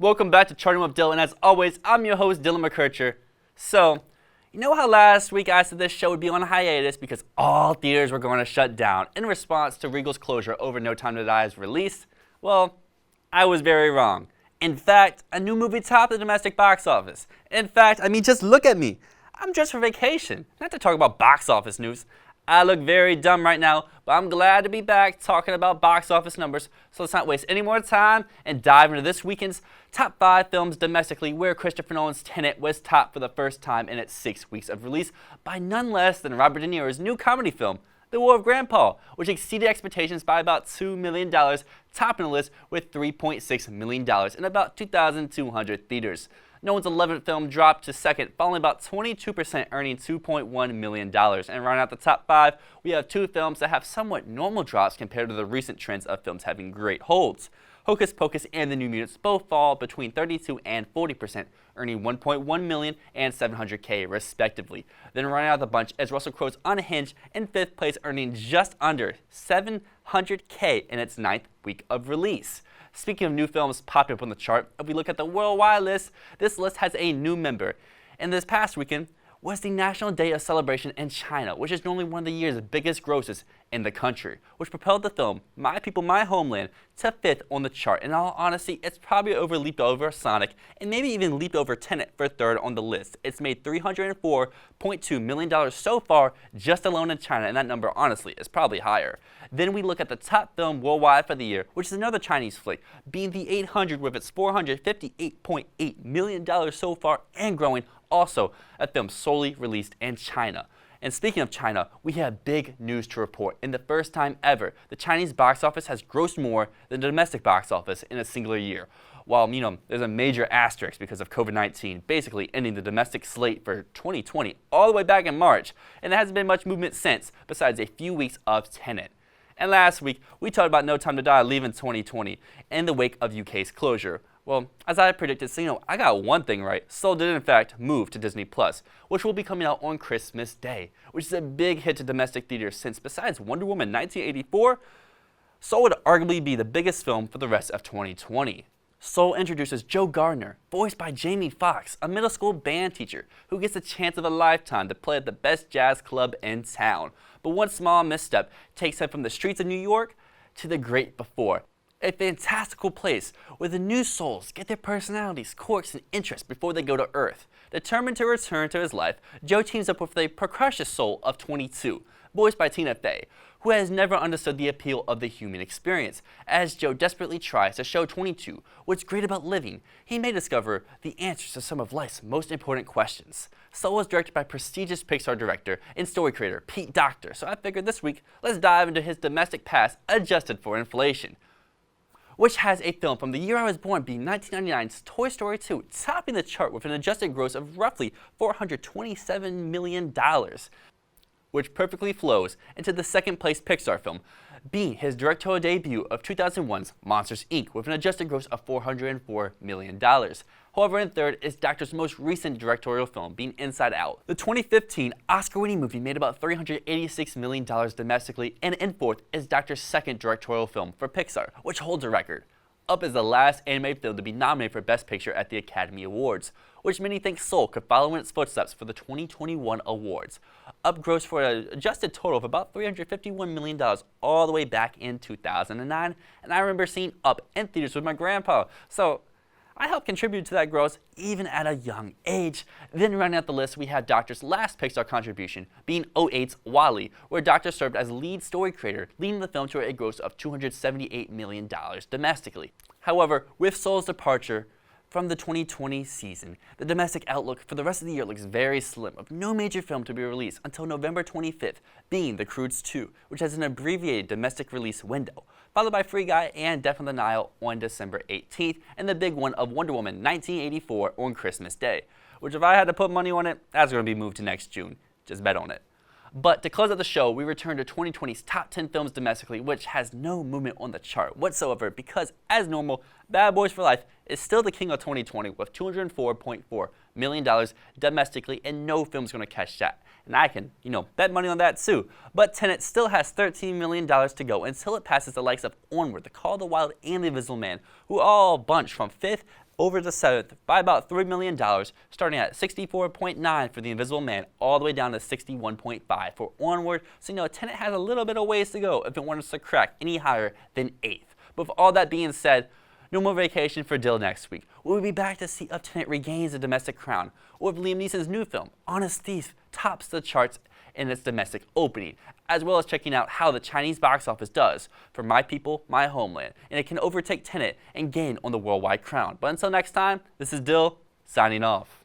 Welcome back to Charting with Dylan. As always, I'm your host, Dylan McKercher. So, you know how last week I said this show would be on hiatus because all theaters were going to shut down in response to Regal's closure over No Time to Die's release? Well, I was very wrong. In fact, a new movie topped the domestic box office. In fact, just look at me. I'm dressed for vacation, not to talk about box office news. I look very dumb right now, but I'm glad to be back talking about box office numbers. So let's not waste any more time and dive into this weekend's top 5 films domestically, where Christopher Nolan's Tenet was topped for the first time in its 6 weeks of release by none less than Robert De Niro's new comedy film, The War of Grandpa, which exceeded expectations by about $2 million, topping the list with $3.6 million in about 2,200 theaters. Nolan's 11th film dropped to second, falling about 22%, earning $2.1 million. And rounding out the top 5, we have 2 films that have somewhat normal drops compared to the recent trends of films having great holds. Hocus Pocus and The New Mutants both fall between 32 and 40%, earning $1.1 million and $700K respectively. Then running out the bunch is Russell Crowe's Unhinged in 5th place, earning just under $700K in its 9th week of release. Speaking of new films popping up on the chart, if we look at the worldwide list, this list has a new member. And this past weekend was the National Day of Celebration in China, which is normally one of the year's biggest grosses in the country, which propelled the film My People, My Homeland to 5th on the chart. In all honesty, it's probably leaped over Sonic and maybe even leaped over Tenet for 3rd on the list. It's made $304.2 million so far just alone in China, and that number honestly is probably higher. Then we look at the top film worldwide for the year, which is another Chinese flick, being The 800 with its $458.8 million so far and growing, also a film solely released in China. And speaking of China, we have big news to report. In the first time ever, the Chinese box office has grossed more than the domestic box office in a singular year. While, there's a major asterisk because of COVID-19, basically ending the domestic slate for 2020 all the way back in March, and there hasn't been much movement since, besides a few weeks of Tenet. And last week, we talked about No Time to Die leaving 2020 in the wake of UK's closure. Well, as I predicted, I got one thing right. Soul did in fact move to Disney+, which will be coming out on Christmas Day, which is a big hit to domestic theaters since besides Wonder Woman 1984, Soul would arguably be the biggest film for the rest of 2020. Soul introduces Joe Gardner, voiced by Jamie Foxx, a middle school band teacher who gets a chance of a lifetime to play at the best jazz club in town. But one small misstep takes him from the streets of New York to the great before. A fantastical place where the new souls get their personalities, quirks, and interests before they go to Earth. Determined to return to his life, Joe teams up with the precocious soul of 22, voiced by Tina Fey, who has never understood the appeal of the human experience. As Joe desperately tries to show 22 what's great about living, he may discover the answers to some of life's most important questions. Soul was directed by prestigious Pixar director and story creator Pete Doctor, so I figured this week, let's dive into his domestic past adjusted for inflation, which has a film from the year I was born being 1999's Toy Story 2, topping the chart with an adjusted gross of roughly $427 million, which perfectly flows into the second place Pixar film, being his directorial debut of 2001's Monsters, Inc., with an adjusted gross of $404 million. However, in third is Doctor's most recent directorial film, being Inside Out. The 2015 Oscar-winning movie made about $386 million domestically, and in fourth is Doctor's second directorial film for Pixar, which holds a record. Up is the last animated film to be nominated for Best Picture at the Academy Awards, which many think Soul could follow in its footsteps for the 2021 awards. Up grossed for an adjusted total of about $351 million all the way back in 2009, and I remember seeing Up in theaters with my grandpa, so I helped contribute to that growth even at a young age. Then rounding out the list, we had Doctor's last Pixar contribution, being 2008's WALL-E, where Doctor served as lead story creator, leading the film to a gross of $278 million domestically. However, with Soul's departure from the 2020 season, the domestic outlook for the rest of the year looks very slim, with no major film to be released until November 25th, being The Croods 2, which has an abbreviated domestic release window, followed by Free Guy and Death on the Nile on December 18th, and the big one of Wonder Woman 1984 on Christmas Day, which if I had to put money on it, that's going to be moved to next June. Just bet on it. But to close out the show, we return to 2020's top 10 films domestically, which has no movement on the chart whatsoever because, as normal, Bad Boys for Life is still the king of 2020 with $204.4 million domestically, and no film's going to catch that. And I can, bet money on that too. But Tenet still has $13 million to go until it passes the likes of Onward, The Call of the Wild, and The Invisible Man, who all bunch from 5th over the 7th by about $3 million, starting at $64.9 for The Invisible Man, all the way down to $61.5 for Onward. So Tenet has a little bit of ways to go if it wants to crack any higher than 8th. But with all that being said, no more vacation for Dill next week. We'll be back to see if Tenet regains the domestic crown, or if Liam Neeson's new film, Honest Thief, tops the charts in its domestic opening, as well as checking out how the Chinese box office does for My People, My Homeland, and it can overtake Tenet and gain on the worldwide crown. But until next time, this is Dill, signing off.